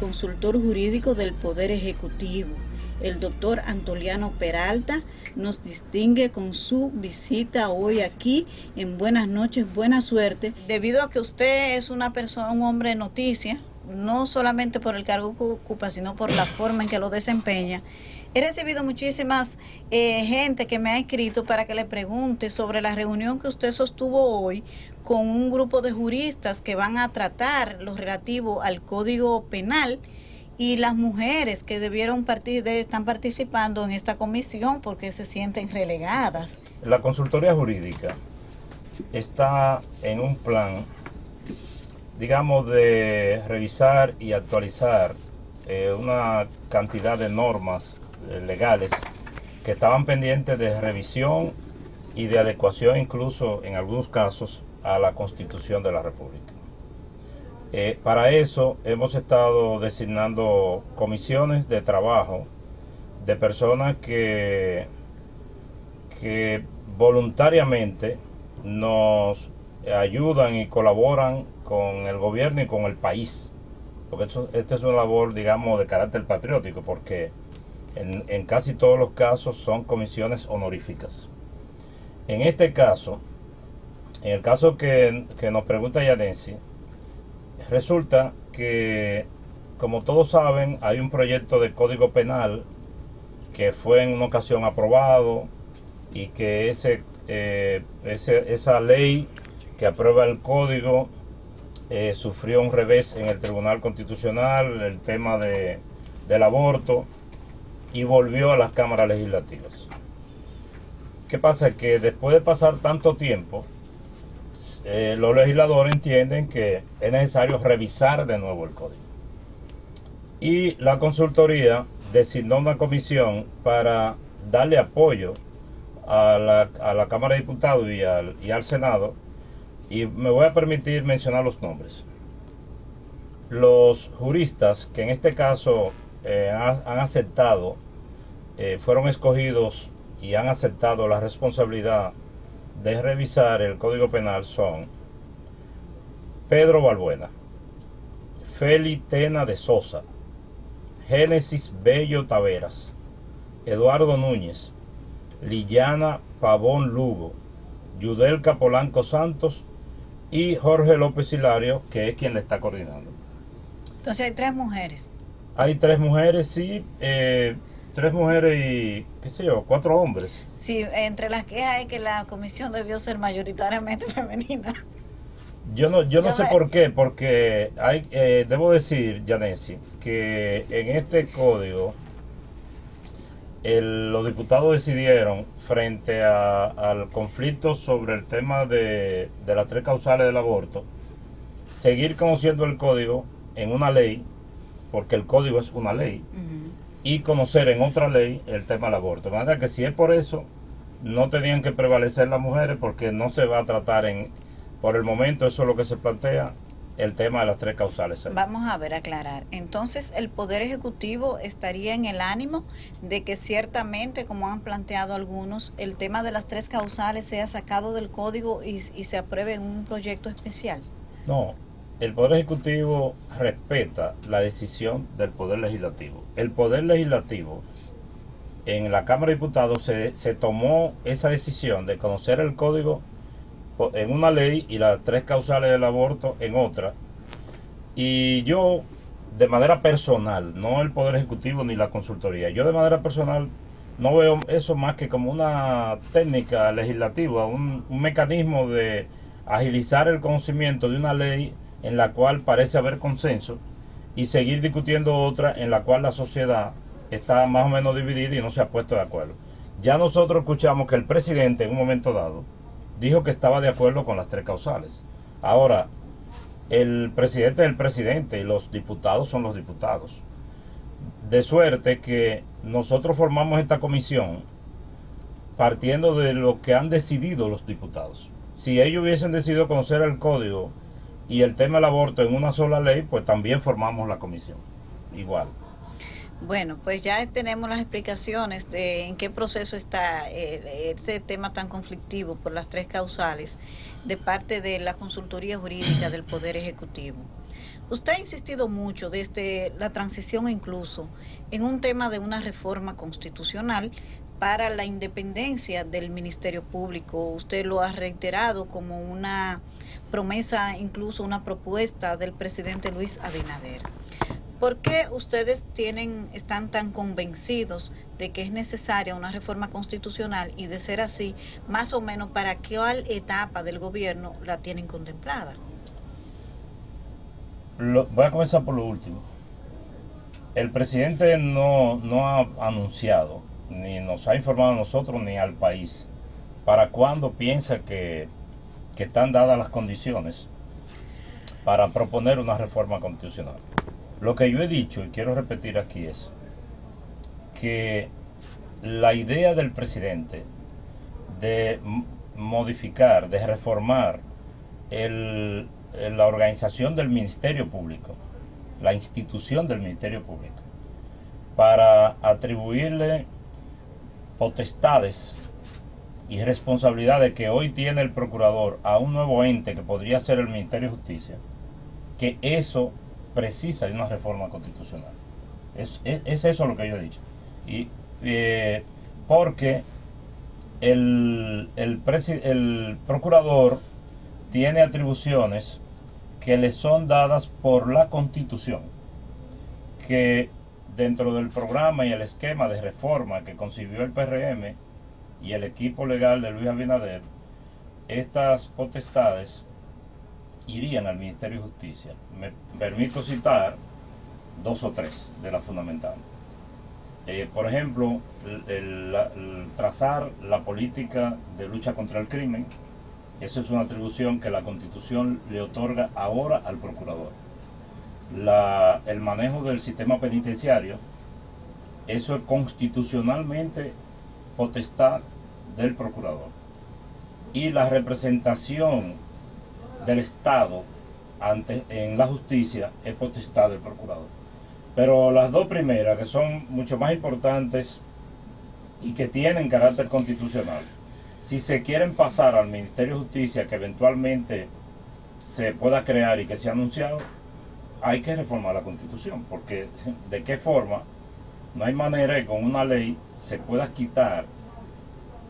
consultor jurídico del Poder Ejecutivo, el doctor Antoliano Peralta, nos distingue con su visita hoy aquí en Buenas Noches, Buena Suerte, debido a que usted es una persona, un hombre de noticia, no solamente por el cargo que ocupa, sino por la forma en que lo desempeña. He recibido muchísimas gente que me ha escrito para que le pregunte sobre la reunión que usted sostuvo hoy con un grupo de juristas que van a tratar lo relativo al Código Penal y las mujeres que están participando en esta comisión porque se sienten relegadas. La consultoría jurídica está en un plan, digamos, de revisar y actualizar una cantidad de normas legales que estaban pendientes de revisión y de adecuación, incluso en algunos casos, a la Constitución de la República. Para eso hemos estado designando comisiones de trabajo de personas que voluntariamente nos ayudan y colaboran con el gobierno y con el país, porque esta es una labor, digamos, de carácter patriótico, porque en casi todos los casos son comisiones honoríficas. En este caso, en el caso que nos pregunta Yanesi, resulta que, como todos saben, hay un proyecto de Código Penal que fue en una ocasión aprobado y que esa ley que aprueba el código sufrió un revés en el Tribunal Constitucional, el tema del aborto, y volvió a las cámaras legislativas. ¿Qué pasa? Que después de pasar tanto tiempo, los legisladores entienden que es necesario revisar de nuevo el código. Y la consultoría designó una comisión para darle apoyo a la Cámara de Diputados y al Senado, y me voy a permitir mencionar los nombres. Los juristas que en este caso han aceptado, fueron escogidos y han aceptado la responsabilidad de revisar el Código Penal son Pedro Balbuena, Feli Tena de Sosa, Génesis Bello Taveras, Eduardo Núñez, Liliana Pavón Lugo, Yudelka Polanco Santos y Jorge López Hilario, que es quien le está coordinando. Entonces hay 3 mujeres. Hay 3 mujeres, sí, 3 mujeres y, qué sé yo, 4 hombres. Sí, entre las quejas hay que la comisión debió ser mayoritariamente femenina. Yo no sé por qué, porque debo decir, Yanesi, que en este código los diputados decidieron, frente al conflicto sobre el tema de las 3 causales del aborto, seguir conociendo el código en una ley, porque el código es una ley, y conocer en otra ley el tema del aborto. De manera que si es por eso, no tenían que prevalecer las mujeres, porque no se va a tratar por el momento, eso es lo que se plantea, el tema de las 3 causales. Vamos a ver, aclarar. Entonces, el Poder Ejecutivo estaría en el ánimo de que ciertamente, como han planteado algunos, el tema de las 3 causales sea sacado del código y se apruebe en un proyecto especial. No, el Poder Ejecutivo respeta la decisión del Poder Legislativo. El Poder Legislativo, en la Cámara de Diputados, se tomó esa decisión de conocer el código en una ley y las 3 causales del aborto en otra. Y yo, de manera personal, no el Poder Ejecutivo ni la consultoría, yo de manera personal no veo eso más que como una técnica legislativa, un mecanismo de agilizar el conocimiento de una ley en la cual parece haber consenso y seguir discutiendo otra en la cual la sociedad está más o menos dividida y no se ha puesto de acuerdo. Ya nosotros escuchamos que el presidente en un momento dado dijo que estaba de acuerdo con las 3 causales. Ahora, el presidente es el presidente y los diputados son los diputados. De suerte que nosotros formamos esta comisión partiendo de lo que han decidido los diputados. Si ellos hubiesen decidido conocer el código y el tema del aborto en una sola ley, pues también formamos la comisión. Igual. Bueno, pues ya tenemos las explicaciones de en qué proceso está este tema tan conflictivo por las tres causales de parte de la consultoría jurídica del Poder Ejecutivo. Usted ha insistido mucho desde la transición incluso en un tema de una reforma constitucional para la independencia del Ministerio Público. Usted lo ha reiterado como una promesa, incluso una propuesta del presidente Luis Abinader. ¿Por qué ustedes están tan convencidos de que es necesaria una reforma constitucional y, de ser así, más o menos para qué etapa del gobierno la tienen contemplada? Voy a comenzar por lo último. El presidente no ha anunciado, ni nos ha informado a nosotros ni al país, para cuándo piensa que están dadas las condiciones para proponer una reforma constitucional. Lo que yo he dicho y quiero repetir aquí es que la idea del presidente de modificar, de reformar la organización del Ministerio Público, la institución del Ministerio Público, para atribuirle potestades y responsabilidades que hoy tiene el procurador a un nuevo ente que podría ser el Ministerio de Justicia, que eso precisa de una reforma constitucional. Es eso lo que yo he dicho. Y porque el procurador tiene atribuciones que le son dadas por la Constitución, que dentro del programa y el esquema de reforma que concibió el PRM y el equipo legal de Luis Abinader, estas potestades irían al Ministerio de Justicia. Me permito citar dos o tres de las fundamentales. Por ejemplo, trazar la política de lucha contra el crimen. Esa es una atribución que la Constitución le otorga ahora al procurador. El manejo del sistema penitenciario, eso es constitucionalmente potestad del procurador. Y la representación del Estado en la justicia es potestad del procurador. Pero las dos primeras, que son mucho más importantes y que tienen carácter constitucional, si se quieren pasar al Ministerio de Justicia, que eventualmente se pueda crear y que sea anunciado, hay que reformar la Constitución, porque de qué forma no hay manera que con una ley se pueda quitar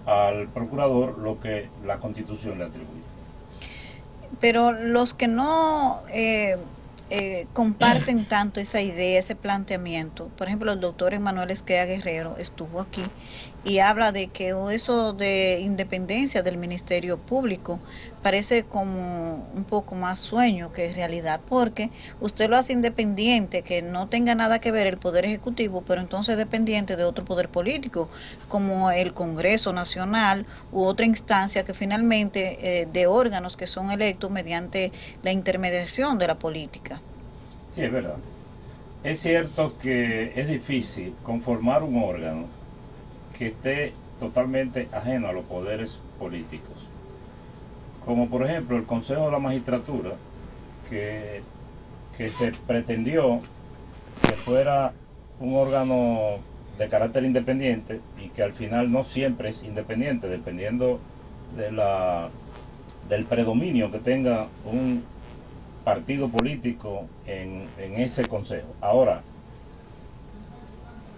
al procurador lo que la Constitución le atribuye. Pero los que no comparten tanto esa idea, ese planteamiento, por ejemplo, el doctor Emanuel Esquea Guerrero estuvo aquí y habla de que eso de independencia del Ministerio Público parece como un poco más sueño que realidad, porque usted lo hace independiente, que no tenga nada que ver el Poder Ejecutivo, pero entonces dependiente de otro poder político, como el Congreso Nacional u otra instancia que finalmente de órganos que son electos mediante la intermediación de la política. Sí, es verdad. Es cierto que es difícil conformar un órgano que esté totalmente ajeno a los poderes políticos, como por ejemplo el Consejo de la Magistratura, que se pretendió que fuera un órgano de carácter independiente y que al final no siempre es independiente, dependiendo del predominio que tenga un partido político en ese consejo. Ahora,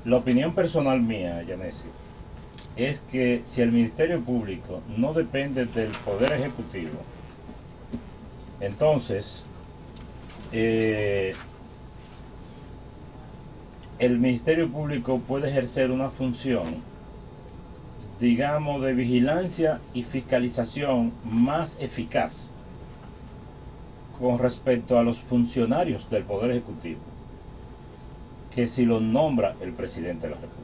la opinión personal mía, Yanesi, es que si el Ministerio Público no depende del Poder Ejecutivo, entonces el Ministerio Público puede ejercer una función, digamos, de vigilancia y fiscalización más eficaz con respecto a los funcionarios del Poder Ejecutivo que si los nombra el presidente de la República.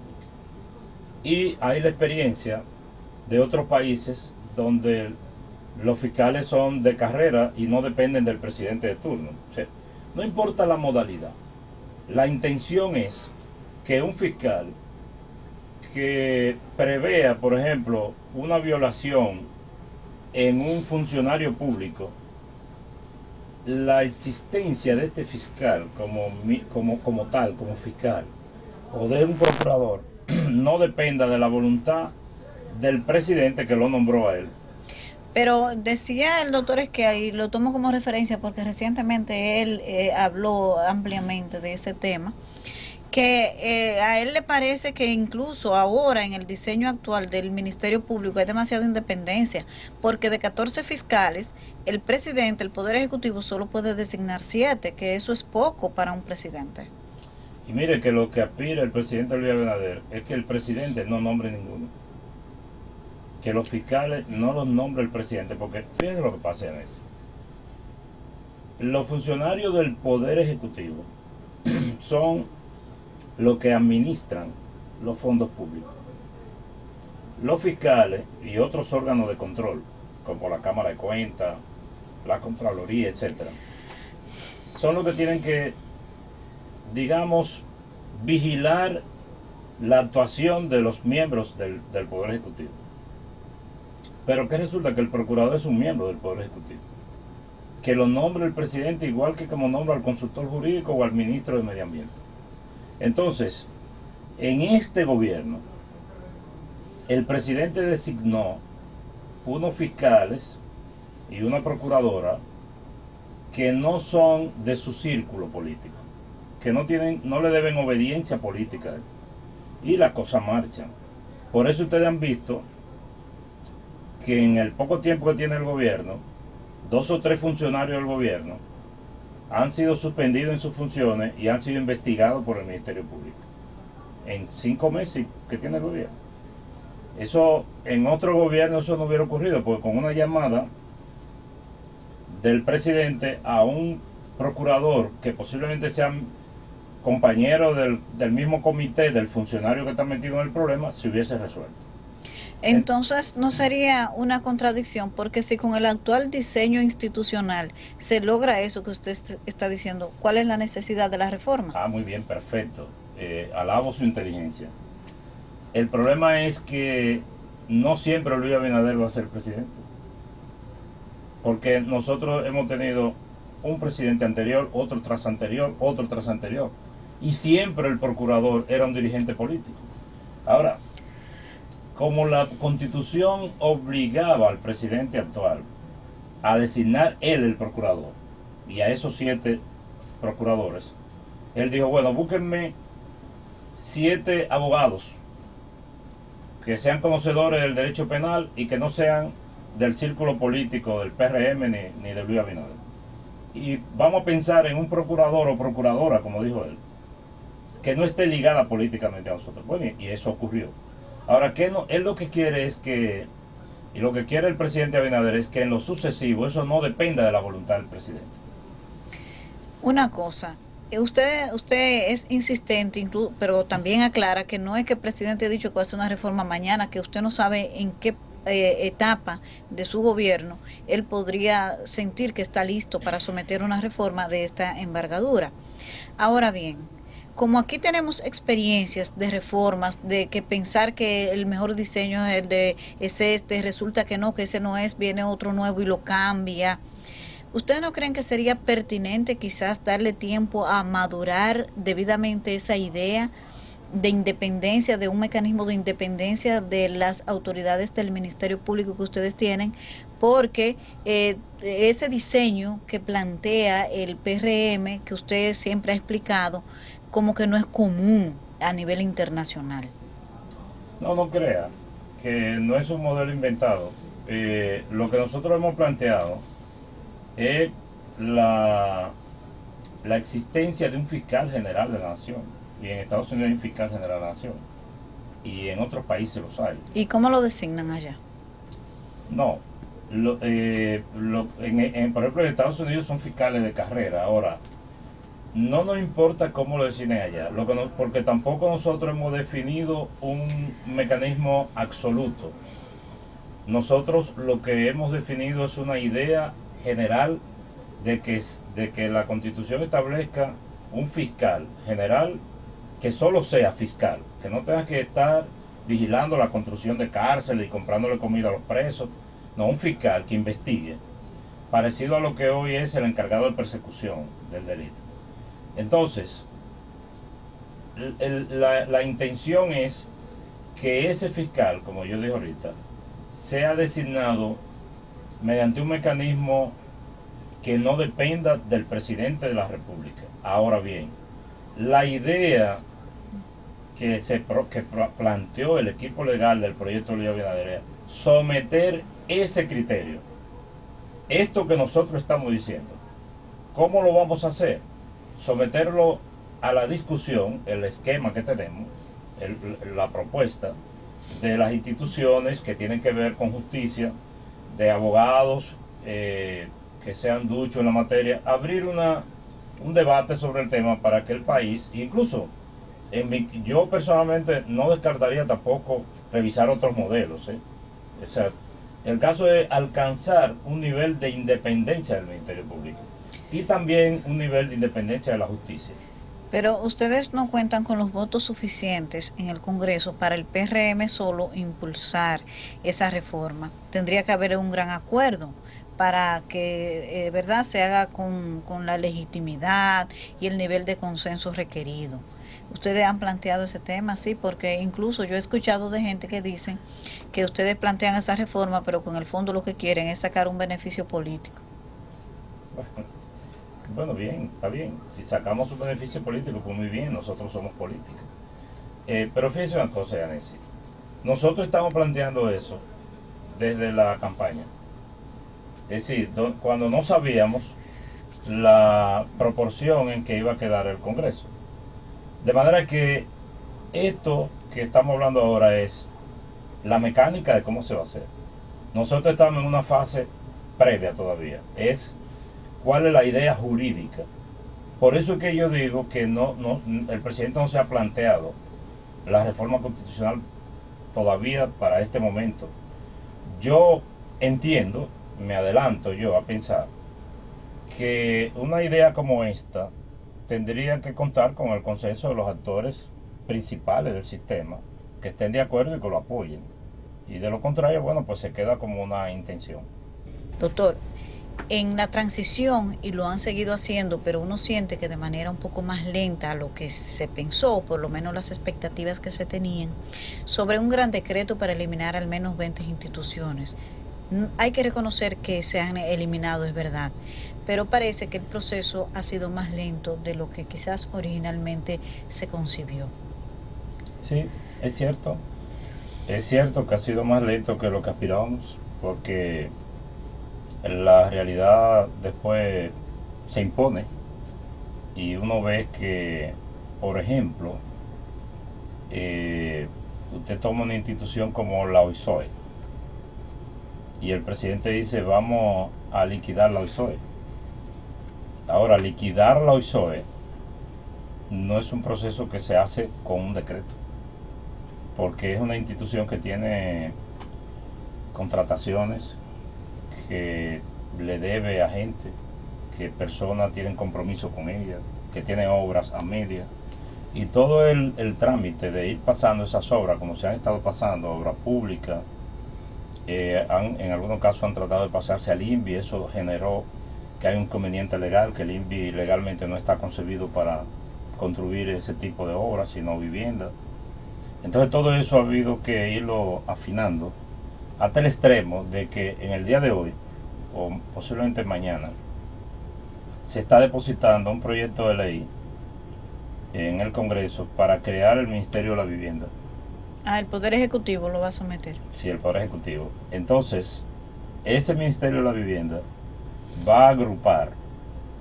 Y hay la experiencia de otros países donde los fiscales son de carrera y no dependen del presidente de turno. O sea, no importa la modalidad. La intención es que un fiscal que prevea, por ejemplo, una violación en un funcionario público, la existencia de este fiscal como tal, como fiscal, o de un procurador no dependa de la voluntad del presidente que lo nombró a él. Pero decía el doctor Esquer, y lo tomo como referencia porque recientemente él habló ampliamente de ese tema, que a él le parece que incluso ahora en el diseño actual del Ministerio Público hay demasiada independencia, porque de 14 fiscales, el presidente, el Poder Ejecutivo, solo puede designar 7, que eso es poco para un presidente. Y mire que lo que aspira el presidente Luis Abinader es que el presidente no nombre ninguno. Que los fiscales no los nombre el presidente, porque fíjense lo que pasa en eso. Los funcionarios del Poder Ejecutivo son los que administran los fondos públicos. Los fiscales y otros órganos de control, como la Cámara de Cuentas, la Contraloría, etcétera, son los que tienen que, digamos, vigilar la actuación de los miembros del Poder Ejecutivo. Pero que resulta que el procurador es un miembro del Poder Ejecutivo, que lo nombra el presidente igual que como nombra al consultor jurídico o al ministro de Medio Ambiente. Entonces, en este gobierno, el presidente designó unos fiscales y una procuradora que no son de su círculo político, que no le deben obediencia política, y las cosas marchan. Por eso ustedes han visto que en el poco tiempo que tiene el gobierno, 2 o 3 funcionarios del gobierno han sido suspendidos en sus funciones y han sido investigados por el Ministerio Público. En 5 meses que tiene el gobierno. Eso, en otro gobierno eso no hubiera ocurrido, porque con una llamada del presidente a un procurador que posiblemente sea compañero del mismo comité del funcionario que está metido en el problema, se hubiese resuelto. Entonces no sería una contradicción, porque si con el actual diseño institucional se logra eso que usted está diciendo, ¿cuál es la necesidad de la reforma? Muy bien, perfecto. Alabo su inteligencia. El problema es que no siempre Luis Abinader va a ser presidente, porque nosotros hemos tenido un presidente anterior, otro tras anterior, otro tras anterior, y siempre el procurador era un dirigente político. Ahora, como la Constitución obligaba al presidente actual a designar él el procurador y a esos 7 procuradores, él dijo, bueno, búsquenme 7 abogados que sean conocedores del derecho penal y que no sean del círculo político del PRM ni de Luis Abinader. Y vamos a pensar en un procurador o procuradora, como dijo él, que no esté ligada políticamente a nosotros. Bueno, y eso ocurrió. Ahora, él lo que quiere es que, y lo que quiere el presidente Abinader es que en lo sucesivo eso no dependa de la voluntad del presidente. Una cosa, usted es insistente, pero también aclara que no es que el presidente ha dicho que va a hacer una reforma mañana, que usted no sabe en qué etapa de su gobierno él podría sentir que está listo para someter una reforma de esta envergadura. Ahora bien, como aquí tenemos experiencias de reformas, de que pensar que el mejor diseño es este, resulta que no, que ese no es, viene otro nuevo y lo cambia. ¿Ustedes no creen que sería pertinente quizás darle tiempo a madurar debidamente esa idea de independencia, de un mecanismo de independencia de las autoridades del Ministerio Público que ustedes tienen? Porque ese diseño que plantea el PRM, que usted siempre ha explicado, como que no es común a nivel internacional. No crea que no es un modelo inventado. Lo que nosotros hemos planteado es la existencia de un fiscal general de la nación, y en Estados Unidos hay un fiscal general de la nación, y en otros países los hay. ¿Y cómo lo designan allá? No, por ejemplo, en Estados Unidos son fiscales de carrera. Ahora, no nos importa cómo lo designen allá, porque tampoco nosotros hemos definido un mecanismo absoluto. Nosotros lo que hemos definido es una idea general de que la Constitución establezca un fiscal general que solo sea fiscal, que no tenga que estar vigilando la construcción de cárceles y comprándole comida a los presos. No, un fiscal que investigue, parecido a lo que hoy es el encargado de persecución del delito. Entonces, la intención es que ese fiscal, como yo dije ahorita, sea designado mediante un mecanismo que no dependa del presidente de la República. Ahora bien, la idea que planteó el equipo legal del proyecto Luis Abinader era someter ese criterio. Esto que nosotros estamos diciendo, ¿cómo lo vamos a hacer? Someterlo a la discusión, el esquema que tenemos, la propuesta de las instituciones que tienen que ver con justicia, de abogados que sean duchos en la materia, abrir un debate sobre el tema para que el país, incluso yo personalmente no descartaría tampoco revisar otros modelos. O sea, el caso es alcanzar un nivel de independencia del Ministerio Público y también un nivel de independencia de la justicia. Pero ustedes no cuentan con los votos suficientes en el Congreso para el PRM solo impulsar esa reforma. Tendría que haber un gran acuerdo para que verdad se haga con la legitimidad y el nivel de consenso requerido. Ustedes han planteado ese tema, sí, porque incluso yo he escuchado de gente que dicen que ustedes plantean esa reforma, pero con el fondo lo que quieren es sacar un beneficio político. Bueno, bien, está bien. Si sacamos un beneficio político, pues muy bien, nosotros somos políticos. Pero fíjense una cosa, Yanesi. Nosotros estamos planteando eso desde la campaña. Es decir, cuando no sabíamos la proporción en que iba a quedar el Congreso. De manera que esto que estamos hablando ahora es la mecánica de cómo se va a hacer. Nosotros estamos en una fase previa todavía. Es cuál es la idea jurídica. Por eso es que yo digo que el presidente no se ha planteado la reforma constitucional todavía para este momento. Yo entiendo, me adelanto yo a pensar que una idea como esta tendría que contar con el consenso de los actores principales del sistema, que estén de acuerdo y que lo apoyen. Y de lo contrario, bueno, pues se queda como una intención. Doctor, en la transición, y lo han seguido haciendo, pero uno siente que de manera un poco más lenta a lo que se pensó, por lo menos las expectativas que se tenían, sobre un gran decreto para eliminar al menos 20 instituciones. Hay que reconocer que se han eliminado, es verdad, pero parece que el proceso ha sido más lento de lo que quizás originalmente se concibió. Sí, es cierto. Es cierto que ha sido más lento que lo que aspirábamos, porque la realidad después se impone y uno ve que, por ejemplo, usted toma una institución como la OISOE y el presidente dice vamos a liquidar la OISOE. Ahora, liquidar la OISOE no es un proceso que se hace con un decreto, porque es una institución que tiene contrataciones, que le debe a gente, que personas tienen compromiso con ella, que tiene obras a media, y todo el trámite de ir pasando esas obras, como se han estado pasando, obras públicas, en algunos casos han tratado de pasarse al INVI. Eso generó que hay un inconveniente legal, que el INVI legalmente no está concebido para construir ese tipo de obras, sino viviendas. Entonces todo eso ha habido que irlo afinando hasta el extremo de que en el día de hoy, o posiblemente mañana, se está depositando un proyecto de ley en el Congreso para crear el Ministerio de la Vivienda. El Poder Ejecutivo lo va a someter. Sí, el Poder Ejecutivo. Entonces, ese Ministerio de la Vivienda va a agrupar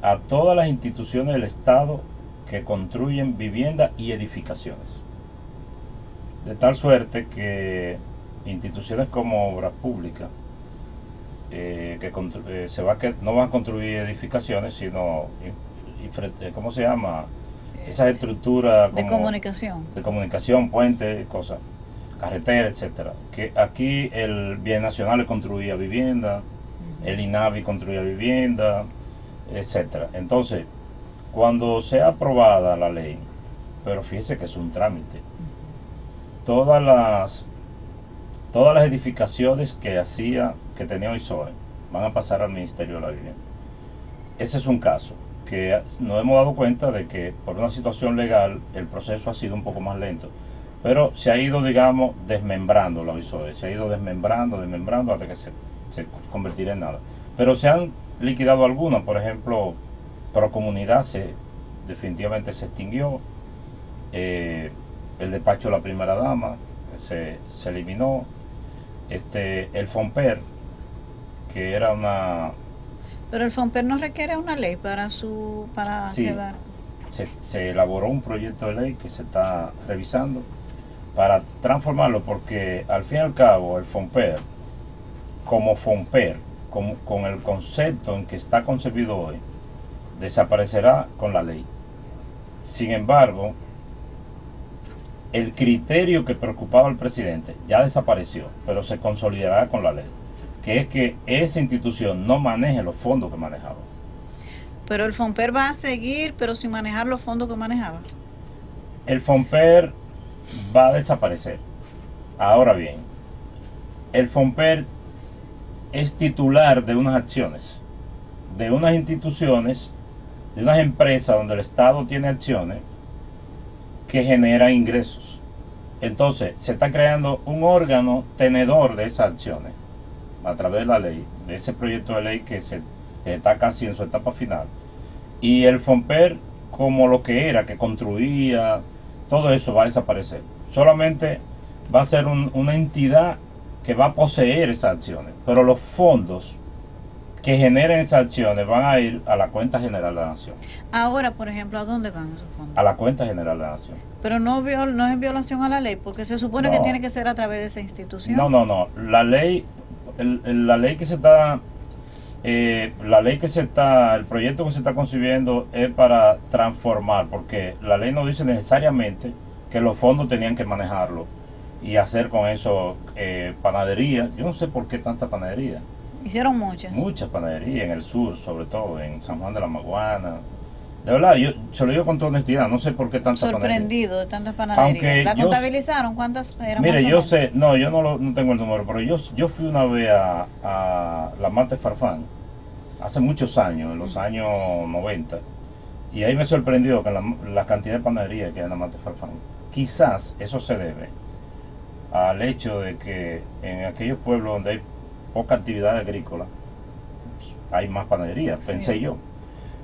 a todas las instituciones del Estado que construyen vivienda y edificaciones. De tal suerte que instituciones como Obras Públicas, no van a construir edificaciones, sino, ¿cómo se llama? Esas estructuras de comunicación, puentes, cosas, carreteras, etcétera. Que aquí el Bien Nacional construía vivienda, el INAVI construía vivienda, etcétera. Entonces, cuando sea aprobada la ley, pero fíjese que es un trámite, todas las edificaciones que tenía OISOE van a pasar al Ministerio de la Vivienda. Ese es un caso que nos hemos dado cuenta de que por una situación legal el proceso ha sido un poco más lento. Pero se ha ido, digamos, desmembrando la OISOE, se ha ido desmembrando hasta que se convertirá en nada. Pero se han liquidado algunas, por ejemplo, Procomunidad definitivamente se extinguió, el despacho de la primera dama se eliminó, el FONPER, que era una... Pero el FONPER no requiere una ley para sí, quedar. Se elaboró un proyecto de ley que se está revisando para transformarlo, porque al fin y al cabo el FONPER, como FONPER, con el concepto en que está concebido hoy, desaparecerá con la ley. Sin embargo, el criterio que preocupaba al presidente ya desapareció, pero se consolidará con la ley, que es que esa institución no maneje los fondos que manejaba. Pero el FONPER va a seguir, pero sin manejar los fondos que manejaba. El FONPER va a desaparecer. Ahora bien, el FONPER es titular de unas acciones, de unas instituciones, de unas empresas donde el Estado tiene acciones que generan ingresos. Entonces, se está creando un órgano tenedor de esas acciones a través de la ley, de ese proyecto de ley que está casi en su etapa final. Y el FONPER, como lo que era, que construía, todo eso va a desaparecer. Solamente va a ser una entidad que va a poseer esas acciones, pero los fondos que generen esas acciones van a ir a la cuenta general de la nación. Ahora, por ejemplo, ¿a dónde van esos fondos? A la cuenta general de la nación. Pero no es violación a la ley, porque se supone que tiene que ser a través de esa institución. No. La ley, la ley que se está, el proyecto que se está concibiendo es para transformar, porque la ley no dice necesariamente que los fondos tenían que manejarlo y hacer con eso panadería. Yo no sé por qué tanta panadería. Hicieron muchas. Muchas panaderías en el sur, sobre todo en San Juan de la Maguana. De verdad, yo se lo digo con toda honestidad, no sé por qué tantas panaderías. Sorprendido de tantas panaderías. ¿La contabilizaron? ¿Cuántas eran? Mire, yo sé, no, yo no tengo el número, pero yo fui una vez a la Mate Farfán, hace muchos años, en los años 90, y ahí me sorprendió que la cantidad de panaderías que hay en la Mate Farfán. Quizás eso se debe al hecho de que en aquellos pueblos donde hay poca actividad agrícola hay más panaderías, sí, pensé yo.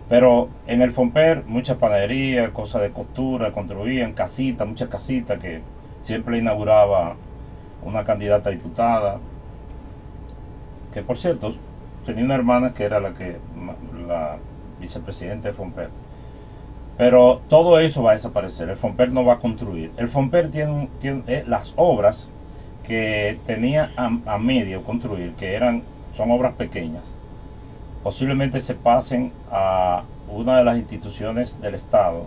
Pero en el FONPER muchas panaderías, cosas de costura, construían casitas, muchas casitas que siempre inauguraba una candidata a diputada, que por cierto tenía una hermana que era la vicepresidenta del FONPER. Pero todo eso va a desaparecer, el FONPER no va a construir. El FONPER tiene las obras que tenía a medio construir, que son obras pequeñas, posiblemente se pasen a una de las instituciones del Estado,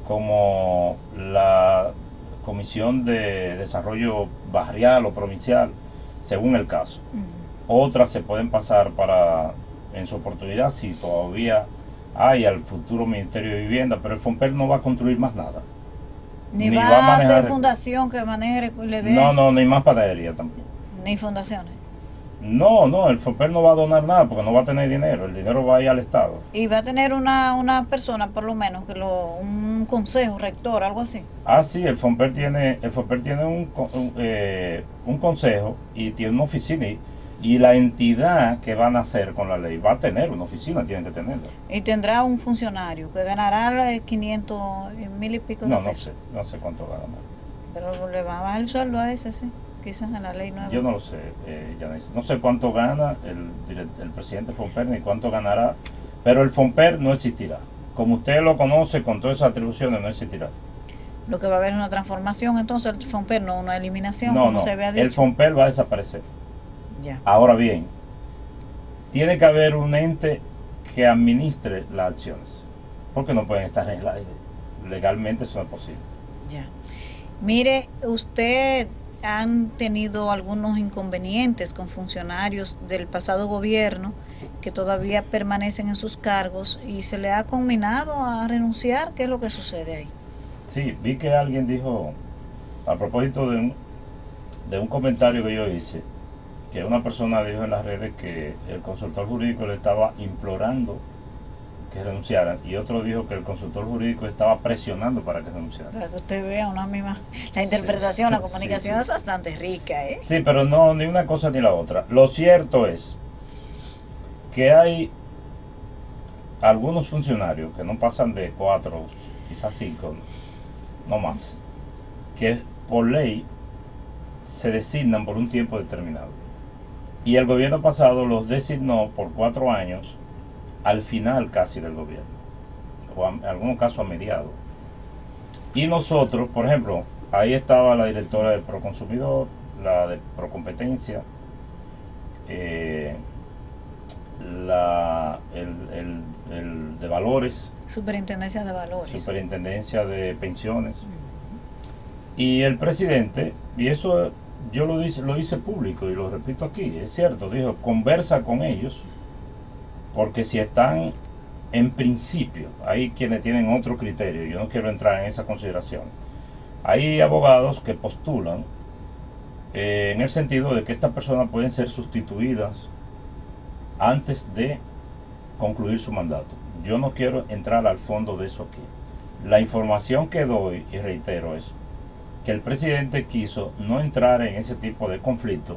como la Comisión de Desarrollo Barrial o Provincial, según el caso. Otras se pueden pasar en su oportunidad, si todavía hay, al futuro Ministerio de Vivienda, pero el FONPER no va a construir más nada. Ni va a hacer fundación que maneje, le dé. No, ni más panadería tampoco. Ni fundaciones. No, el FONPER no va a donar nada porque no va a tener dinero, el dinero va a ir al Estado. Y va a tener una persona, por lo menos, un consejo, rector, algo así. Ah, sí, el FONPER tiene un consejo y tiene una oficina, y la entidad que van a hacer con la ley va a tener una oficina, tienen que tenerla. Y tendrá un funcionario que ganará 500, 1000 y pico de pesos. No sé cuánto gana. Pero le va a bajar el sueldo a ese, sí. Quizás en la ley nueva. Yo no lo sé, Yanis. No sé cuánto gana el presidente FONPER ni cuánto ganará, pero el FONPER no existirá. Como usted lo conoce, con todas esas atribuciones, no existirá. Lo que va a haber es una transformación, entonces el FONPER, no una eliminación, como se había dicho. El FONPER va a desaparecer. Ya. Ahora bien, tiene que haber un ente que administre las acciones, porque no pueden estar en el aire. Legalmente eso no es posible. Ya. Mire, usted han tenido algunos inconvenientes con funcionarios del pasado gobierno que todavía permanecen en sus cargos y se le ha conminado a renunciar. ¿Qué es lo que sucede ahí? Sí, vi que alguien dijo, a propósito de un comentario que yo hice, que una persona dijo en las redes que el consultor jurídico le estaba implorando que renunciaran, y otro dijo que el consultor jurídico estaba presionando para que renunciaran. Para que usted vea una misma, la interpretación, la comunicación sí. es bastante rica, ¿eh? Sí, pero no, ni una cosa ni la otra. Lo cierto es que hay algunos funcionarios que no pasan de 4, quizás 5, no más, que por ley se designan por un tiempo determinado. Y el gobierno pasado los designó por 4 años al final casi del gobierno, o en algunos casos a mediados. Y nosotros, por ejemplo, ahí estaba la directora de Proconsumidor, la de Procompetencia, el de Valores, Superintendencia de Valores, Superintendencia de Pensiones, y el presidente, y eso yo lo hice público y lo repito aquí, es cierto, dijo, conversa con ellos, porque si están en principio, hay quienes tienen otro criterio, yo no quiero entrar en esa consideración, hay abogados que postulan en el sentido de que estas personas pueden ser sustituidas antes de concluir su mandato. Yo no quiero entrar al fondo de eso aquí. La información que doy, y reitero, es que el presidente quiso no entrar en ese tipo de conflicto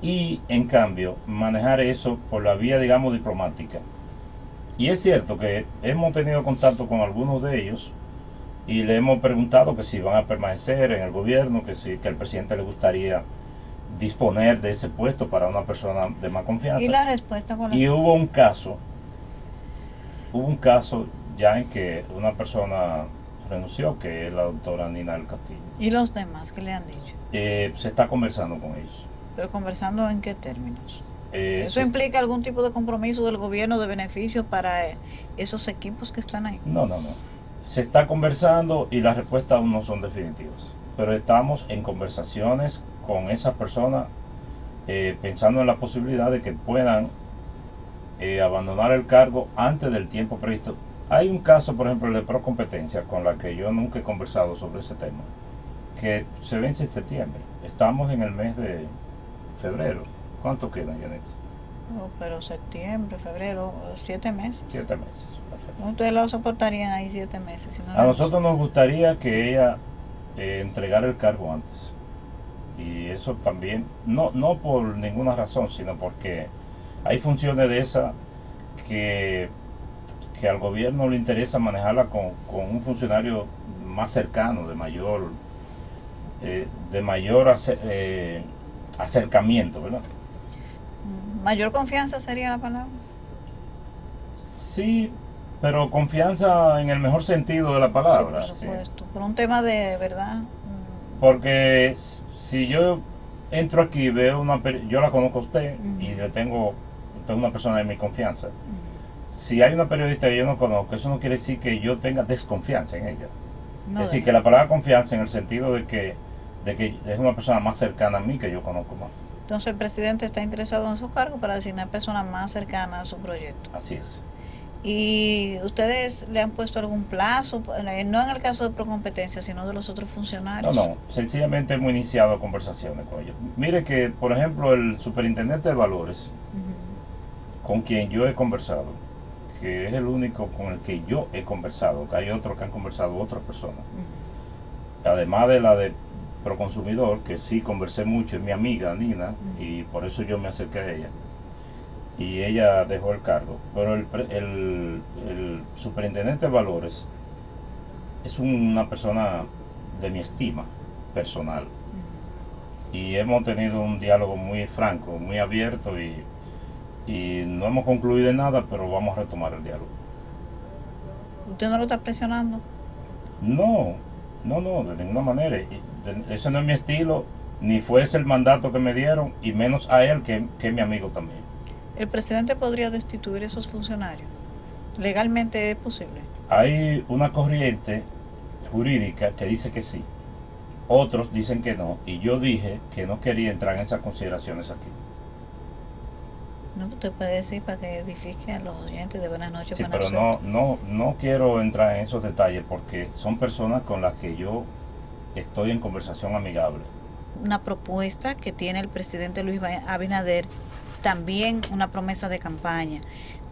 y en cambio manejar eso por la vía, digamos, diplomática. Y es cierto que hemos tenido contacto con algunos de ellos y le hemos preguntado que si van a permanecer en el gobierno, que si que al presidente le gustaría disponer de ese puesto para una persona de más confianza. ¿Y la respuesta con Y hubo un caso ya en que una persona renunció, que es la doctora Nina del Castillo. ¿Y los demás qué le han dicho? Se está conversando con ellos. ¿Pero conversando en qué términos? ¿Eso Se- implica algún tipo de compromiso del gobierno de beneficio para esos equipos que están ahí? No. Se está conversando y las respuestas aún no son definitivas. Pero estamos en conversaciones con esas personas pensando en la posibilidad de que puedan abandonar el cargo antes del tiempo previsto. Hay un caso, por ejemplo, de Procompetencia, con la que yo nunca he conversado sobre ese tema, que se vence en septiembre. Estamos en el mes de febrero. ¿Cuánto quedan, Janet? Oh, pero septiembre, febrero, 7 meses. 7 meses. Perfecto. ¿Ustedes lo soportarían ahí 7 meses? Si no A nosotros nos gustaría que ella entregara el cargo antes. Y eso también, no por ninguna razón, sino porque hay funciones de esas que al gobierno le interesa manejarla con un funcionario más cercano, de mayor acercamiento, ¿verdad? ¿Mayor confianza sería la palabra? Sí, pero confianza en el mejor sentido de la palabra. Sí, por sí. supuesto. Por un tema de verdad. Porque si yo entro aquí y veo yo la conozco a usted y Ujú. usted es una persona de mi confianza. Si hay una periodista que yo no conozco, eso no quiere decir que yo tenga desconfianza en ella. No Es decir, de- que la palabra confianza en el sentido de que es una persona más cercana a mí que yo conozco más. Entonces el presidente está interesado en su cargo para designar personas más cercanas a su proyecto. Así es. ¿Y ustedes le han puesto algún plazo? No en el caso de Procompetencia, sino de los otros funcionarios. No, sencillamente hemos iniciado conversaciones con ellos. Mire que, por ejemplo, el superintendente de Valores, Ujú. con quien yo he conversado, que es el único con el que yo he conversado, que hay otros que han conversado otras personas, Ujú. además de la de Proconsumidor, que sí conversé mucho, es mi amiga Nina, Ujú. y por eso yo me acerqué a ella. Y ella dejó el cargo. Pero el superintendente de Valores es una persona de mi estima personal. Ujú. Y hemos tenido un diálogo muy franco, muy abierto y no hemos concluido en nada, pero vamos a retomar el diálogo. ¿Usted no lo está presionando? No, de ninguna manera. Ese no es mi estilo, ni fue ese el mandato que me dieron, y menos a él, que es mi amigo también. ¿El presidente podría destituir esos funcionarios? ¿Legalmente es posible? Hay una corriente jurídica que dice que sí, otros dicen que no, y yo dije que no quería entrar en esas consideraciones aquí. No, usted puede decir para que edifique a los oyentes de Buenas noches. Sí, Buenas pero suerte. no quiero entrar en esos detalles porque son personas con las que yo estoy en conversación amigable. Una propuesta que tiene el presidente Luis Abinader, también una promesa de campaña,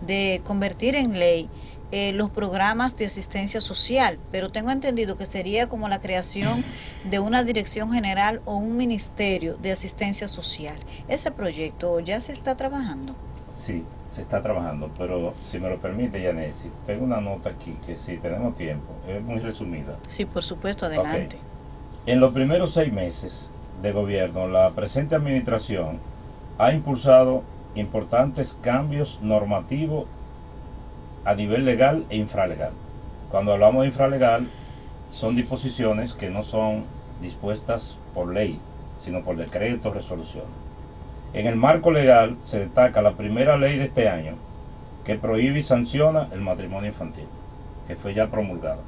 de convertir en ley los programas de asistencia social, pero tengo entendido que sería como la creación de una dirección general o un ministerio de asistencia social. ¿Ese proyecto ya se está trabajando? Sí, se está trabajando, pero si me lo permite, Yanesi, tengo una nota aquí que si tenemos tiempo, es muy resumida. Sí, por supuesto, adelante. Okay. En los primeros 6 meses de gobierno, la presente administración ha impulsado importantes cambios normativos a nivel legal e infralegal. Cuando hablamos de infralegal, son disposiciones que no son dispuestas por ley, sino por decreto o resolución. En el marco legal se destaca la primera ley de este año que prohíbe y sanciona el matrimonio infantil, que fue ya promulgada.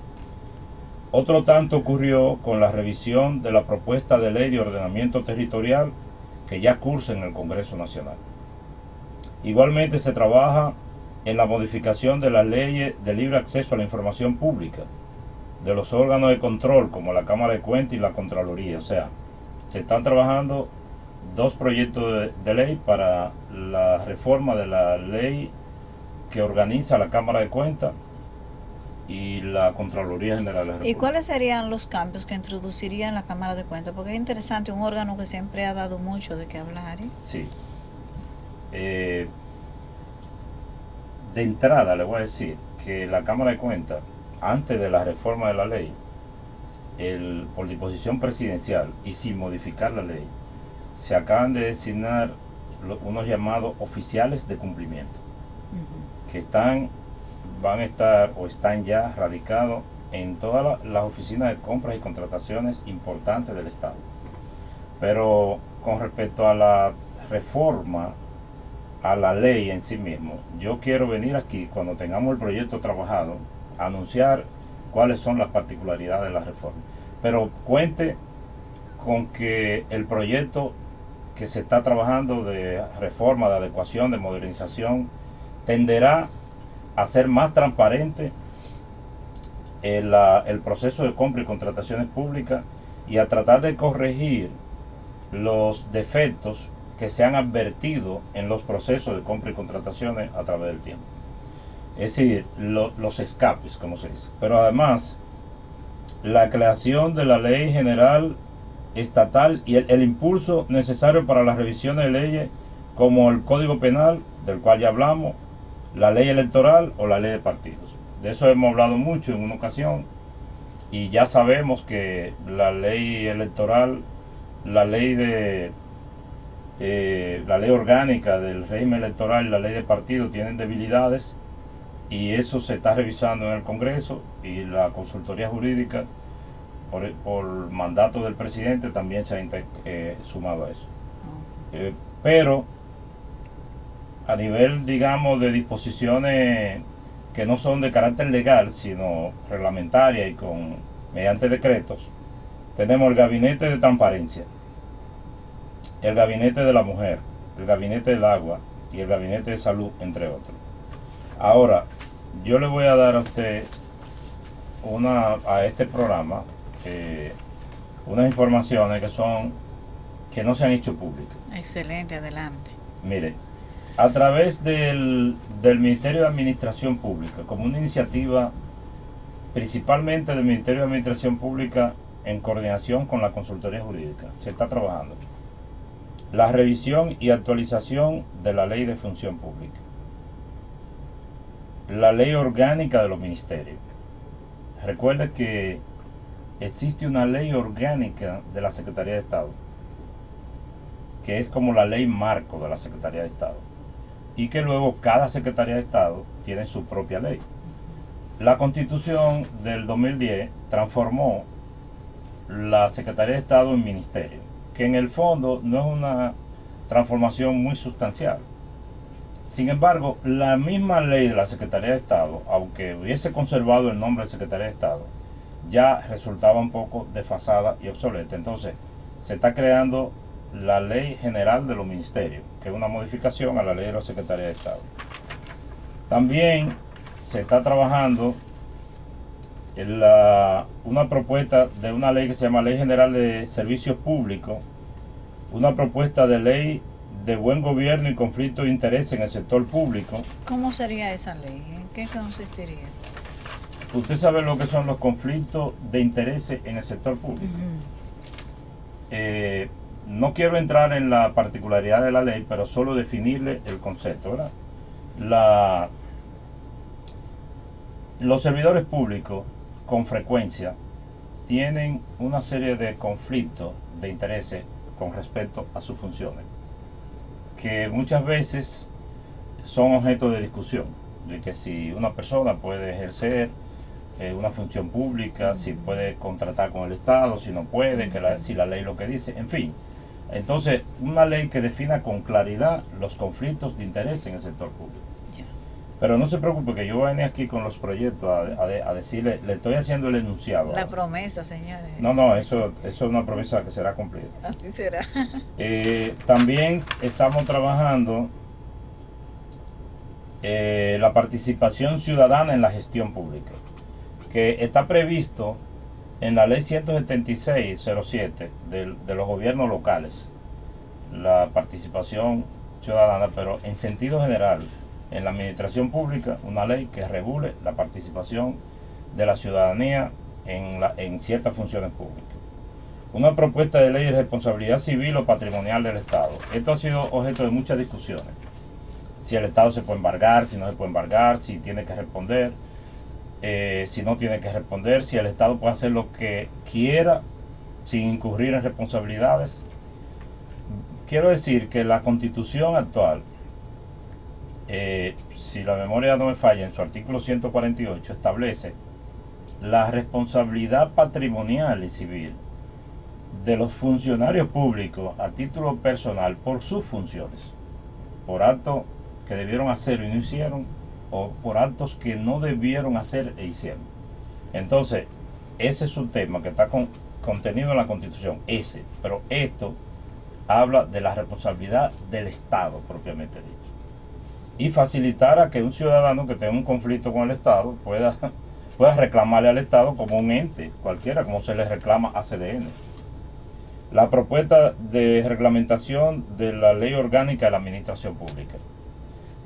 Otro tanto ocurrió con la revisión de la propuesta de ley de ordenamiento territorial que ya cursa en el Congreso Nacional. Igualmente se trabaja en la modificación de las leyes de libre acceso a la información pública, de los órganos de control como la Cámara de Cuentas y la Contraloría. O sea, se están trabajando 2 proyectos de ley para la reforma de la ley que organiza la Cámara de Cuentas y la Contraloría General de la República. ¿Y cuáles serían los cambios que introduciría en la Cámara de Cuentas? Porque es interesante, un órgano que siempre ha dado mucho de qué hablar. Sí. De entrada le voy a decir que la Cámara de Cuentas, antes de la reforma de la ley, por disposición presidencial y sin modificar la ley, se acaban de designar unos llamados oficiales de cumplimiento, que van a estar o están ya radicados en todas las oficinas de compras y contrataciones importantes del Estado. Pero con respecto a la reforma a la ley en sí mismo, yo quiero venir aquí cuando tengamos el proyecto trabajado a anunciar cuáles son las particularidades de la reforma, pero cuente con que el proyecto que se está trabajando de reforma, de adecuación, de modernización, tenderá a ser más transparente el proceso de compra y contrataciones públicas y a tratar de corregir los defectos que se han advertido en los procesos de compra y contrataciones a través del tiempo. Es decir, los escapes, como se dice. Pero además, la creación de la ley general estatal y el impulso necesario para las revisiones de leyes como el Código Penal, del cual ya hablamos, la ley electoral o la ley de partidos. De eso hemos hablado mucho en una ocasión y ya sabemos que la ley electoral, la ley orgánica del régimen electoral y la ley de partidos tienen debilidades y eso se está revisando en el Congreso y la consultoría jurídica por mandato del presidente también se ha sumado a eso. Pero a nivel, digamos, de disposiciones que no son de carácter legal, sino reglamentaria y mediante decretos, tenemos el Gabinete de Transparencia, el Gabinete de la Mujer, el Gabinete del Agua y el Gabinete de Salud, entre otros. Ahora, yo le voy a dar a usted a este programa unas informaciones que no se han hecho públicas. Excelente, adelante. Mire, a través del Ministerio de Administración Pública, como una iniciativa principalmente del Ministerio de Administración Pública en coordinación con la consultoría jurídica, se está trabajando la revisión y actualización de la Ley de Función Pública, la Ley Orgánica de los Ministerios. Recuerde que existe una ley orgánica de la Secretaría de Estado, que es como la ley marco de la Secretaría de Estado, y que luego cada Secretaría de Estado tiene su propia ley. La Constitución del 2010 transformó la Secretaría de Estado en ministerio, que en el fondo no es una transformación muy sustancial. Sin embargo, la misma ley de la Secretaría de Estado, aunque hubiese conservado el nombre de Secretaría de Estado, ya resultaba un poco desfasada y obsoleta. Entonces, se está creando la Ley General de los Ministerios, que es una modificación a la Ley de la Secretaría de Estado. También se está trabajando en una propuesta de una ley que se llama Ley General de Servicios Públicos, una propuesta de ley de buen gobierno y conflicto de interés en el sector público. ¿Cómo sería esa ley? qué consistiría? Usted sabe lo que son los conflictos de intereses en el sector público. No quiero entrar en la particularidad de la ley, pero solo definirle el concepto, ¿verdad? Los servidores públicos con frecuencia tienen una serie de conflictos de intereses con respecto a sus funciones, que muchas veces son objeto de discusión, de que si una persona puede ejercer una función pública, si puede contratar con el Estado, si no puede, si la ley lo que dice, en fin. Entonces, una ley que defina con claridad los conflictos de interés en el sector público. Pero no se preocupe, que yo voy a venir aquí con los proyectos a decirle, le estoy haciendo el enunciado. La promesa, señores. No, eso es una promesa que será cumplida. Así será. También estamos trabajando la participación ciudadana en la gestión pública, que está previsto en la ley 176-07 de los gobiernos locales, la participación ciudadana, pero en sentido general, en la administración pública, una ley que regule la participación de la ciudadanía en ciertas funciones públicas. Una propuesta de ley de responsabilidad civil o patrimonial del Estado. Esto ha sido objeto de muchas discusiones. Si el Estado se puede embargar, si no se puede embargar, si tiene que responder, si no tiene que responder, si el Estado puede hacer lo que quiera sin incurrir en responsabilidades. Quiero decir que la Constitución actual, si la memoria no me falla, en su artículo 148 establece la responsabilidad patrimonial y civil de los funcionarios públicos a título personal por sus funciones, por actos que debieron hacer y no hicieron, o por actos que no debieron hacer e hicieron. Entonces, ese es un tema que está contenido en la Constitución, pero esto habla de la responsabilidad del Estado propiamente dicho, y facilitar a que un ciudadano que tenga un conflicto con el Estado pueda reclamarle al Estado como un ente cualquiera, como se le reclama a CDN. La propuesta de reglamentación de la ley orgánica de la administración pública.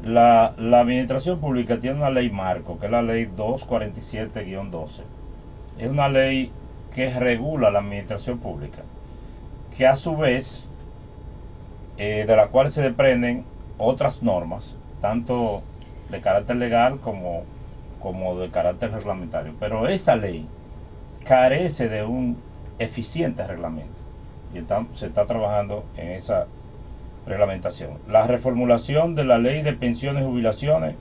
La administración pública tiene una ley marco, que es la ley 247-12. Es una ley que regula la administración pública, que a su vez, de la cual se desprenden otras normas, tanto de carácter legal como de carácter reglamentario. Pero esa ley carece de un eficiente reglamento y se está trabajando en esa reglamentación. La reformulación de la ley de pensiones y jubilaciones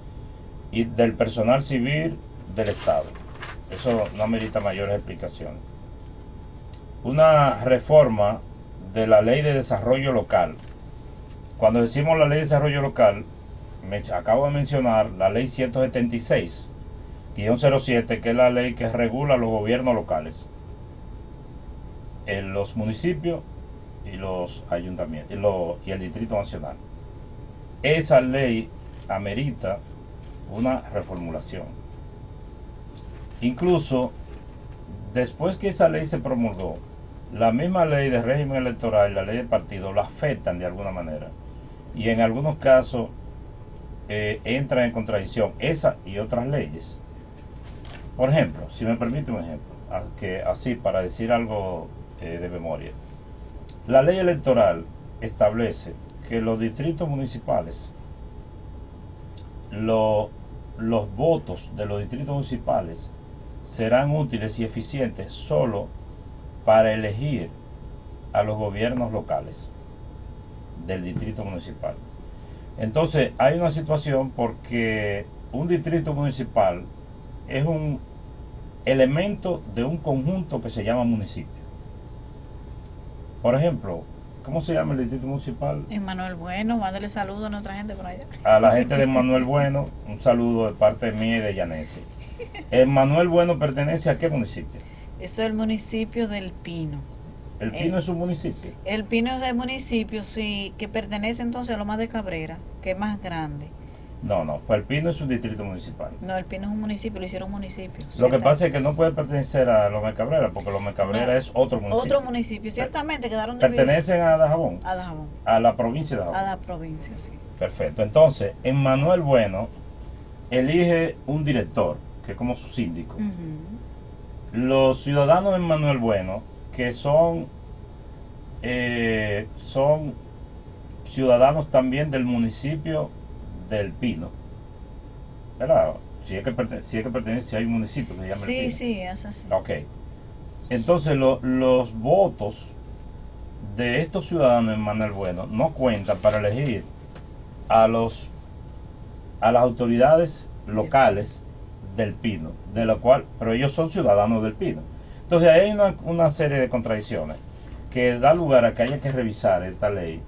y del personal civil del Estado. Eso no amerita mayores explicaciones. Una reforma de la ley de desarrollo local. Cuando decimos la ley de desarrollo local, acabo de mencionar la ley 176-07, que es la ley que regula los gobiernos locales, en los municipios y los ayuntamientos y el Distrito Nacional. Esa ley amerita una reformulación. Incluso después que esa ley se promulgó, la misma ley de régimen electoral y la ley de partido la afectan de alguna manera, y en algunos casos entran en contradicción esa y otras leyes. Por ejemplo, si me permite un ejemplo, así para decir algo de memoria. La ley electoral establece que los distritos municipales, los votos de los distritos municipales serán útiles y eficientes solo para elegir a los gobiernos locales del distrito municipal. Entonces hay una situación porque un distrito municipal es un elemento de un conjunto que se llama municipio. Por ejemplo, ¿cómo se llama el distrito municipal? Manuel Bueno, mándale saludos a nuestra gente por allá. A la gente de Manuel Bueno, un saludo de parte mía y de Yanesi. ¿Manuel Bueno pertenece a qué municipio? Eso es el municipio del Pino. ¿El Pino es un municipio? El Pino es el municipio, sí, que pertenece entonces a Lomas de Cabrera, que es más grande. No, pues el Pino es un distrito municipal. No, el Pino es un municipio, lo hicieron municipio. Lo que pasa es que no puede pertenecer a Lomas de Cabrera, porque Lomas de Cabrera es otro municipio. Otro municipio, ciertamente quedaron divididos. ¿Pertenecen a Dajabón? A Dajabón. A la provincia de Dajabón. A la provincia, sí. Perfecto. Entonces, en Manuel Bueno, elige un director, que es como su síndico. Ujú. Los ciudadanos de Manuel Bueno, que son ciudadanos también del municipio del Pino, ¿verdad? Si hay un municipio que se llama El Sí, Pino. sí, es así. Ok. Entonces los votos de estos ciudadanos en Manuel Bueno no cuentan para elegir a los a las autoridades locales del Pino, de lo cual, pero ellos son ciudadanos del Pino. Entonces hay una serie de contradicciones que da lugar a que haya que revisar esta ley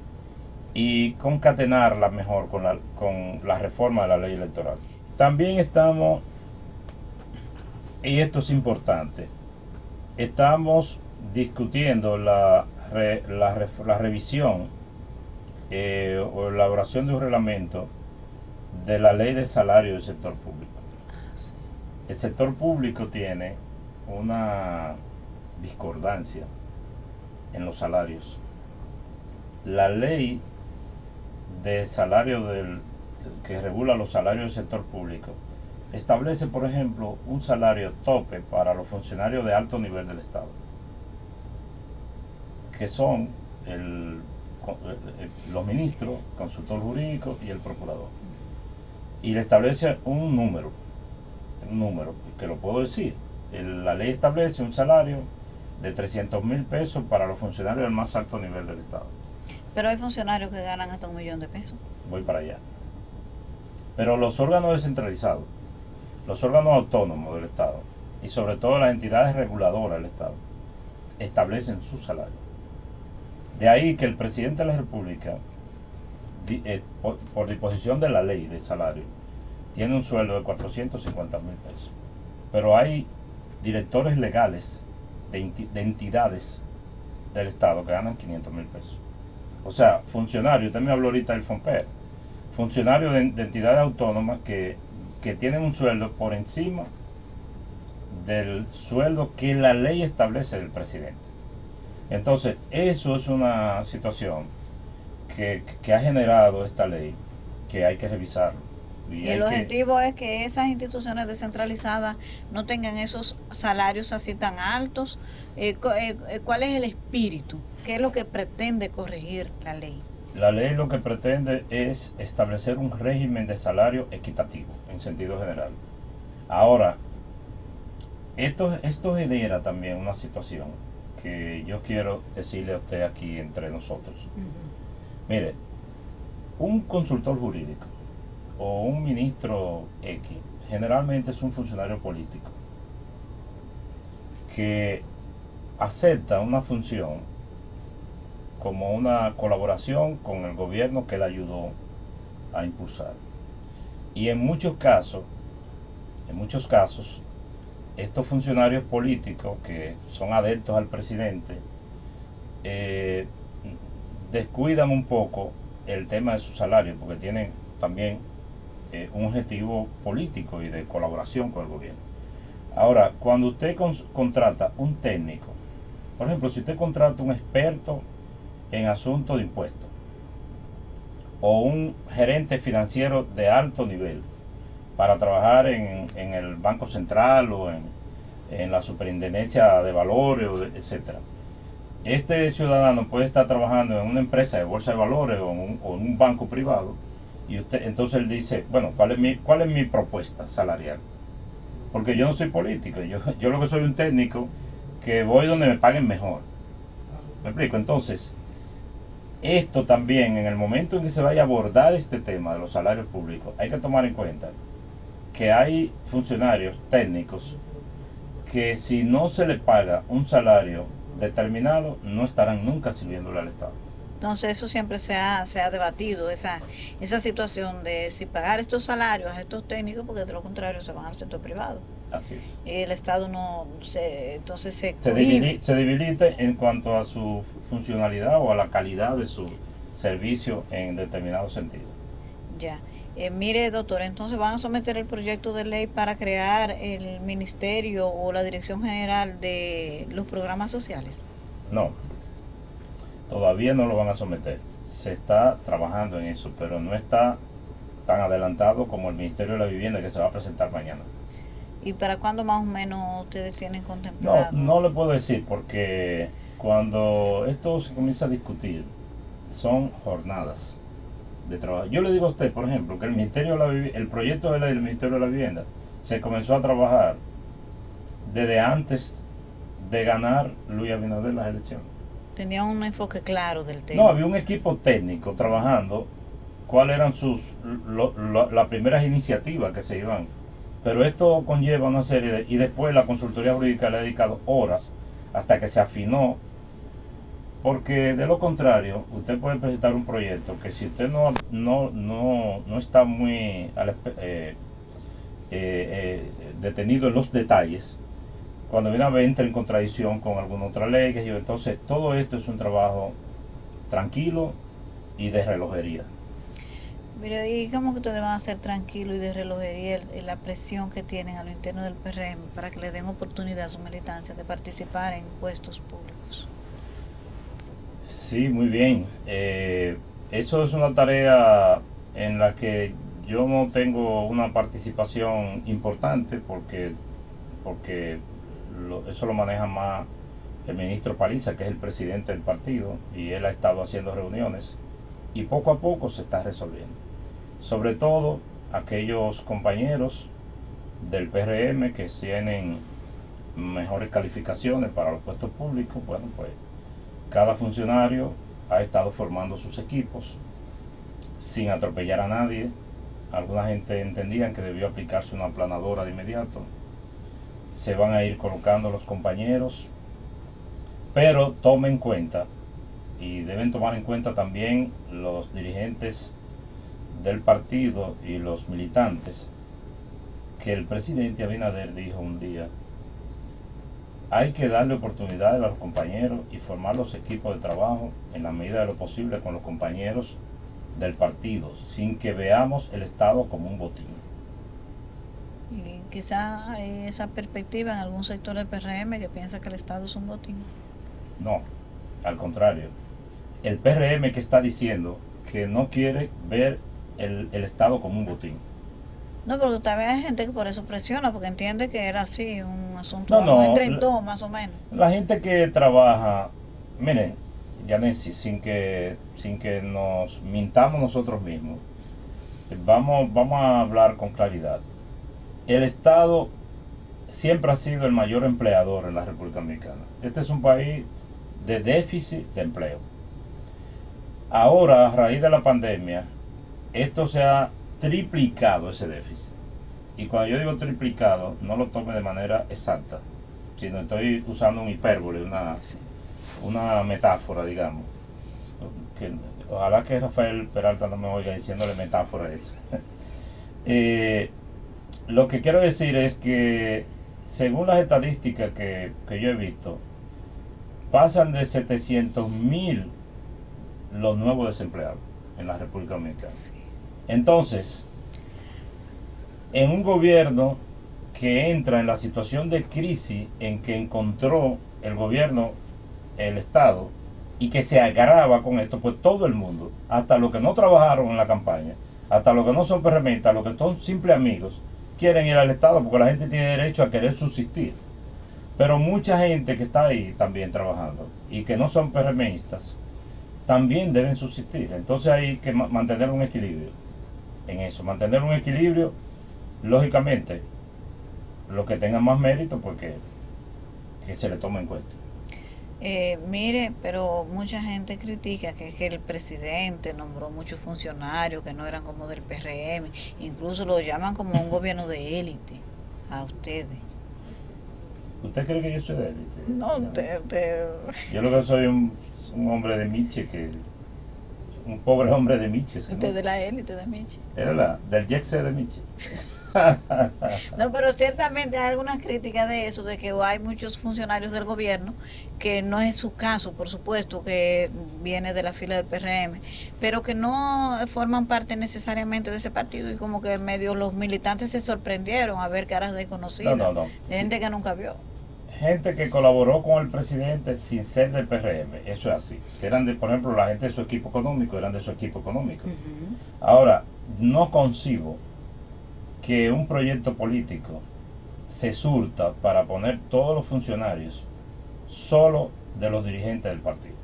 y concatenarla mejor con la reforma de la ley electoral. También estamos, y esto es importante, estamos discutiendo la revisión o elaboración de un reglamento de la ley de salario del sector público. El sector público tiene una discordancia en los salarios. La ley de salario que regula los salarios del sector público establece, por ejemplo, un salario tope para los funcionarios de alto nivel del Estado, que son los ministros, consultor jurídico y el procurador. Y le establece un número que lo puedo decir. La ley establece un salario de 300,000 pesos para los funcionarios del más alto nivel del Estado. Pero hay funcionarios que ganan hasta 1 millón de pesos. Voy para allá. Pero los órganos descentralizados, los órganos autónomos del Estado y sobre todo las entidades reguladoras del Estado establecen su salario. De ahí que el presidente de la República, por disposición de la ley de salario, tiene un sueldo de 450,000 pesos. Pero hay directores legales de entidades del Estado que ganan 500,000 pesos. O sea, funcionarios, usted me habló ahorita del FONPER, funcionarios de entidades autónomas que tienen un sueldo por encima del sueldo que la ley establece del presidente. Entonces, eso es una situación que ha generado esta ley, que hay que revisarlo. Y el objetivo es que esas instituciones descentralizadas no tengan esos salarios así tan altos. ¿Cuál es el espíritu? ¿Qué es lo que pretende corregir la ley? La ley lo que pretende es establecer un régimen de salario equitativo, en sentido general. Ahora, esto genera también una situación que yo quiero decirle a usted aquí entre nosotros. Mire, un consultor jurídico o un ministro X generalmente es un funcionario político que acepta una función como una colaboración con el gobierno que le ayudó a impulsar. Y en muchos casos, estos funcionarios políticos que son adeptos al presidente descuidan un poco el tema de su salario porque tienen también un objetivo político y de colaboración con el gobierno. Ahora, cuando usted contrata un técnico, por ejemplo, si usted contrata un experto en asuntos de impuestos o un gerente financiero de alto nivel para trabajar en el Banco Central o en la Superintendencia de Valores, etc. Este ciudadano puede estar trabajando en una empresa de bolsa de valores o en un banco privado y entonces él dice, bueno, ¿cuál es mi propuesta salarial? Porque yo no soy político, yo lo que soy un técnico que voy donde me paguen mejor. ¿Me explico? Entonces, esto también, en el momento en que se vaya a abordar este tema de los salarios públicos, hay que tomar en cuenta que hay funcionarios técnicos que si no se les paga un salario determinado, no estarán nunca sirviéndole al Estado. Entonces eso siempre se ha debatido, esa situación de si pagar estos salarios a estos técnicos, porque de lo contrario se van al sector privado. Así es. El Estado no entonces se debilita en cuanto a su funcionalidad o a la calidad de su servicio en determinado sentido. Ya. Mire, doctor, entonces van a someter el proyecto de ley para crear el ministerio o la dirección general de los programas sociales. No, todavía no lo van a someter. Se está trabajando en eso, pero no está tan adelantado como el Ministerio de la Vivienda, que se va a presentar mañana. ¿Y para cuándo más o menos ustedes tienen contemplado? No le puedo decir, porque cuando esto se comienza a discutir, son jornadas de trabajo. Yo le digo a usted, por ejemplo, que el proyecto de ley del Ministerio de la Vivienda se comenzó a trabajar desde antes de ganar Luis Abinader las elecciones. Tenía un enfoque claro del tema. No, había un equipo técnico trabajando cuáles eran las primeras iniciativas que se iban. Pero esto conlleva una serie de... Y después la consultoría jurídica le ha dedicado horas hasta que se afinó. Porque de lo contrario, usted puede presentar un proyecto que si usted no está muy detenido en los detalles, cuando viene a ver entra en contradicción con alguna otra ley. Entonces todo esto es un trabajo tranquilo y de relojería. Mire, ¿y cómo que ustedes van a ser tranquilos y de relojería la presión que tienen a lo interno del PRM para que le den oportunidad a su militancia de participar en puestos públicos? Sí, muy bien. Eso es una tarea en la que yo no tengo una participación importante porque eso lo maneja más el ministro Paliza, que es el presidente del partido, y él ha estado haciendo reuniones y poco a poco se está resolviendo. Sobre todo aquellos compañeros del PRM que tienen mejores calificaciones para los puestos públicos, bueno, pues cada funcionario ha estado formando sus equipos sin atropellar a nadie. Alguna gente entendía que debió aplicarse una aplanadora de inmediato. Se van a ir colocando los compañeros, pero tomen en cuenta, y deben tomar en cuenta también los dirigentes del partido y los militantes, que el presidente Abinader dijo un día: hay que darle oportunidades a los compañeros y formar los equipos de trabajo en la medida de lo posible con los compañeros del partido, sin que veamos el Estado como un botín. Y quizá hay esa perspectiva en algún sector del PRM que piensa que el Estado es un botín. No, al contrario. El PRM que está diciendo que no quiere ver el Estado como un botín. No, pero también hay gente que por eso presiona, porque entiende que era así, un asunto entre en dos, más o menos. La gente que trabaja, miren, Yanesi, sin que nos mintamos nosotros mismos, vamos a hablar con claridad. El Estado siempre ha sido el mayor empleador en la República Dominicana. Este es un país de déficit de empleo. Ahora, a raíz de la pandemia, esto se ha triplicado, ese déficit. Y cuando yo digo triplicado, no lo tome de manera exacta, sino estoy usando un hipérbole, una metáfora, digamos. Ojalá que Rafael Peralta no me oiga diciéndole metáfora eso. Lo que quiero decir es que, según las estadísticas que yo he visto, pasan de 700,000 los nuevos desempleados en la República Dominicana. Sí. Entonces, en un gobierno que entra en la situación de crisis en que encontró el gobierno, el Estado, y que se agrava con esto, pues todo el mundo, hasta los que no trabajaron en la campaña, hasta los que no son PRMistas, los que son simples amigos, quieren ir al Estado porque la gente tiene derecho a querer subsistir. Pero mucha gente que está ahí también trabajando y que no son PRMistas también deben subsistir. Entonces hay que mantener un equilibrio en eso, mantener un equilibrio. Lógicamente, los que tengan más mérito, porque que se le tome en cuenta. Mire, pero mucha gente critica que el presidente nombró muchos funcionarios que no eran como del PRM, incluso lo llaman como un gobierno de élite a ustedes. ¿Usted cree que yo soy de élite? No, usted... Yo lo que soy un hombre de Miche, un pobre hombre de Miche. Usted ¿no? De la élite de Miche. Era del jet set de Miche. No, pero ciertamente hay algunas críticas de eso, de que hay muchos funcionarios del gobierno, que no es su caso, por supuesto, que viene de la fila del PRM, pero que no forman parte necesariamente de ese partido, y como que medio los militantes se sorprendieron a ver caras desconocidas, de gente que nunca vio. Gente que colaboró con el presidente sin ser del PRM, eso es así. Que eran por ejemplo, la gente de su equipo económico, eran de su equipo económico. Ahora, no concibo que un proyecto político se surta para poner todos los funcionarios solo de los dirigentes del partido.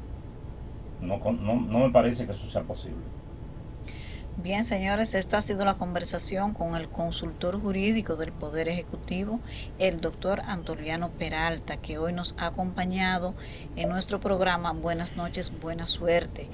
No me parece que eso sea posible. Bien, señores, esta ha sido la conversación con el consultor jurídico del Poder Ejecutivo, el doctor Antoliano Peralta, que hoy nos ha acompañado en nuestro programa Buenas noches, buena suerte.